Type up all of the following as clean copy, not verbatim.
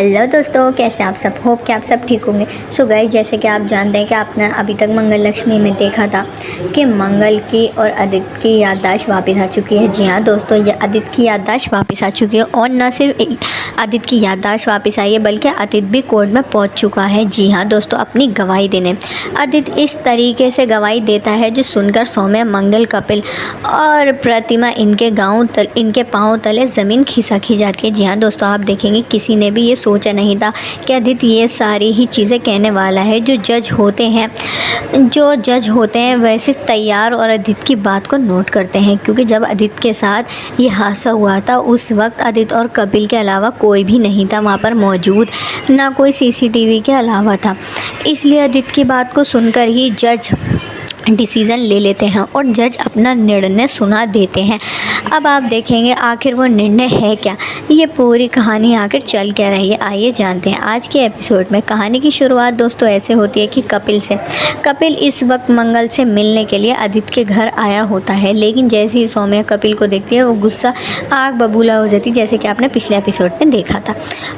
Hello दोस्तों, कैसे आप सब। होप कि आप सब ठीक होंगे। सो गाइस, जैसे कि आप जानते हैं कि आपने अभी तक मंगल लक्ष्मी में देखा था कि मंगल की और आदित्य की याददाश्त वापस आ चुकी है। जी हाँ दोस्तों, ये आदित्य की याददाश्त वापस आ चुकी है और न सिर्फ आदित्य की याददाश्त वापस आई है बल्कि आदित्य भी कोर्ट में पहुंच चुका है। जी हाँ दोस्तों, अपनी गवाही देने आदित्य इस तरीके से गवाही देता है जो सुनकर सौम्या, मंगल, कपिल और प्रतिमा इनके पाँव तले ज़मीन खिसक जाती है। जी हाँ दोस्तों, आप देखेंगे किसी ने भी ये सोचा नहीं था कि आदित्य ये सारी ही चीज़ें कहने वाला है। जो जज होते हैं वैसे तैयार और आदित्य की बात को नोट करते हैं, क्योंकि जब आदित्य के साथ ये हादसा हुआ था उस वक्त आदित्य और कपिल के अलावा कोई भी नहीं था वहाँ पर मौजूद, ना कोई सीसीटीवी के अलावा था। इसलिए आदित्य की बात को सुनकर ही जज डिसीज़न ले लेते हैं और जज अपना निर्णय सुना देते हैं। अब आप देखेंगे आखिर वो निर्णय है क्या, ये पूरी कहानी आखिर चल क्या रही है, आइए जानते हैं। आज के एपिसोड में कहानी की शुरुआत दोस्तों ऐसे होती है कि कपिल इस वक्त मंगल से मिलने के लिए आदित्य के घर आया होता है, लेकिन जैसे ही सौम्या कपिल को देखती है वो गुस्सा आग बबूला हो जाती है, जैसे कि आपने पिछले एपिसोड में देखा था।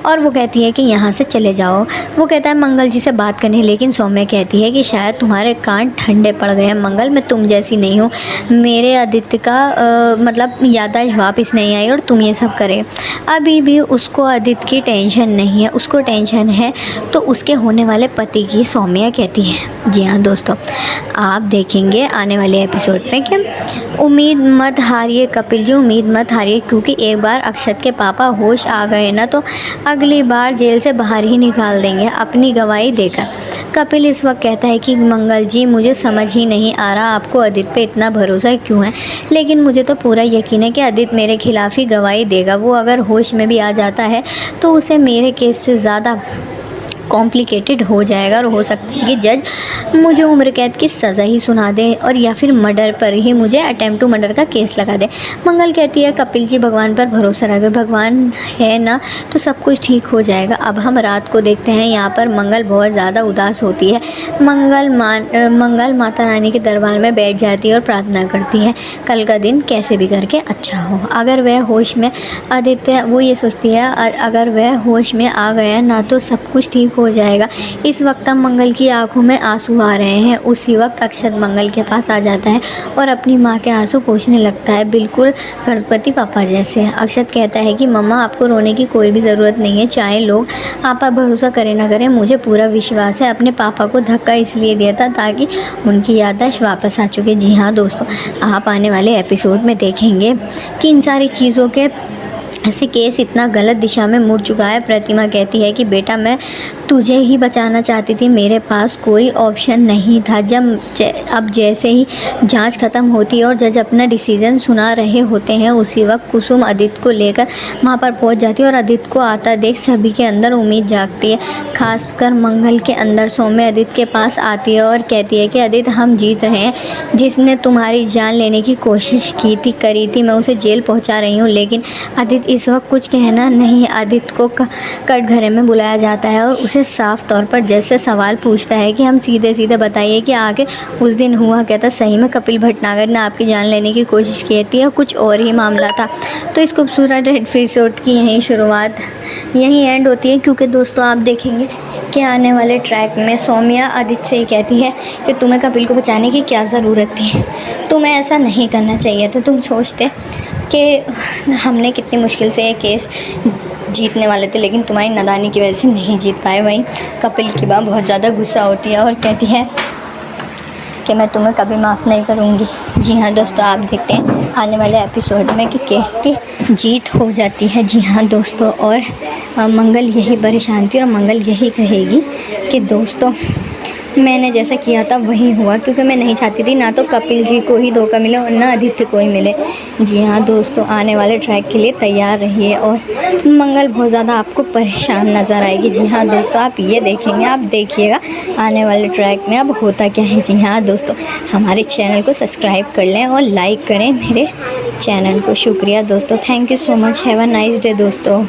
और वो कहती है कि यहाँ से चले जाओ। वो कहता है मंगल जी से बात करनी, लेकिन सौम्या कहती है कि शायद तुम्हारे कान ठंडे पड़ गए हैं मंगल, मैं तुम जैसी नहीं हूँ। मेरे आदित्य का मतलब याददाश्त वापस नहीं आई और तुम ये सब करे। अभी भी उसको आदित्य की टेंशन नहीं है, उसको टेंशन है तो उसके होने वाले पति की, सौम्या कहती है। जी हाँ दोस्तों, आप देखेंगे आने वाले एपिसोड में कि उम्मीद मत हारिए कपिल जी, उम्मीद मत हारिए, क्योंकि एक बार अक्षत के पापा होश आ गए ना तो अगली बार जेल से बाहर ही निकाल देंगे अपनी गवाही देकर। कपिल इस वक्त कहता है कि मंगल जी, मुझे समझ ही नहीं आ रहा आपको आदित्य पे इतना भरोसा क्यों है, लेकिन मुझे तो पूरा यकीन है कि आदित्य मेरे खिलाफ ही गवाही देगा। वो अगर होश में भी आ जाता है तो उसे मेरे केस से ज़्यादा कॉम्प्लिकेटेड हो जाएगा और हो सकता है कि जज मुझे उम्र कैद की सज़ा ही सुना दे और या फिर मर्डर पर ही मुझे अटेम्प्ट टू मर्डर का केस लगा दे। मंगल कहती है कपिल जी, भगवान पर भरोसा रखे, भगवान है ना तो सब कुछ ठीक हो जाएगा। अब हम रात को देखते हैं यहाँ पर मंगल बहुत ज़्यादा उदास होती है। मंगल माता रानी के दरबार में बैठ जाती है और प्रार्थना करती है कल का दिन कैसे भी करके अच्छा हो। अगर वह होश में आदित्य, वो ये सोचती है अगर वह होश में आ गया ना तो सब कुछ ठीक हो जाएगा। इस वक्त अब मंगल की आंखों में आंसू आ रहे हैं। उसी वक्त अक्षत मंगल के पास आ जाता है और अपनी माँ के आंसू पोंछने लगता है, बिल्कुल गणपति पापा जैसे। अक्षत कहता है कि मम्मा, आपको रोने की कोई भी ज़रूरत नहीं है, चाहे लोग आप पर भरोसा करें ना करें, मुझे पूरा विश्वास है। अपने पापा को धक्का इसलिए दिया था ताकि उनकी याददाश्त वापस आ चुके। जी हाँ दोस्तों, आप आने वाले एपिसोड में देखेंगे कि इन सारी चीज़ों के ऐसे केस इतना गलत दिशा में मुड़ चुका है। प्रतिमा कहती है कि बेटा, मैं तुझे ही बचाना चाहती थी, मेरे पास कोई ऑप्शन नहीं था। अब जैसे ही जांच ख़त्म होती है और जज अपना डिसीज़न सुना रहे होते हैं, उसी वक्त कुसुम आदित्य को लेकर वहाँ पर पहुँच जाती है और आदित्य को आता देख सभी के अंदर उम्मीद जागती है, खासकर मंगल के अंदर। सौम्या आदित्य के पास आती है और कहती है कि आदित्य, हम जीत रहे हैं। जिसने तुम्हारी जान लेने की कोशिश करी थी, मैं उसे जेल पहुँचा रही हूँ। लेकिन आदित्य इस वक्त कुछ कहना नहीं। आदित्य को कटघरे में बुलाया जाता है और उसे साफ तौर पर जैसे सवाल पूछता है कि हम सीधे सीधे बताइए कि आखिर उस दिन हुआ क्या था। सही में कपिल भटनागर ने आपकी जान लेने की कोशिश की थी या कुछ और ही मामला था। तो इस खूबसूरत एपिसोड की यहीं शुरुआत, यहीं एंड होती है, क्योंकि दोस्तों आप देखेंगे कि आने वाले ट्रैक में सौम्या आदित्य से कहती है कि तुम्हें कपिल को बचाने की क्या ज़रूरत थी, तुम्हें ऐसा नहीं करना चाहिए। तो तुम सोचते कि हमने कितनी मुश्किल से ये केस जीतने वाले थे, लेकिन तुम्हारी नादानी की वजह से नहीं जीत पाए। वहीं कपिल की माँ बहुत ज़्यादा गुस्सा होती है और कहती है कि मैं तुम्हें कभी माफ़ नहीं करूँगी। जी हाँ दोस्तों, आप देखते हैं आने वाले एपिसोड में कि केस की जीत हो जाती है। जी हाँ दोस्तों, और मंगल यही परेशान थी और मंगल यही कहेगी कि दोस्तों, मैंने जैसा किया था वही हुआ, क्योंकि मैं नहीं चाहती थी ना तो कपिल जी को ही धोखा मिले और ना आदित्य को ही मिले। जी हाँ दोस्तों, आने वाले ट्रैक के लिए तैयार रहिए और मंगल बहुत ज़्यादा आपको परेशान नज़र आएगी। जी हाँ दोस्तों, आप ये देखेंगे, आप देखिएगा आने वाले ट्रैक में अब होता क्या है। जी हाँ दोस्तों, हमारे चैनल को सब्सक्राइब कर लें और लाइक करें मेरे चैनल को। शुक्रिया दोस्तों, thank you so much, have a nice day दोस्तों।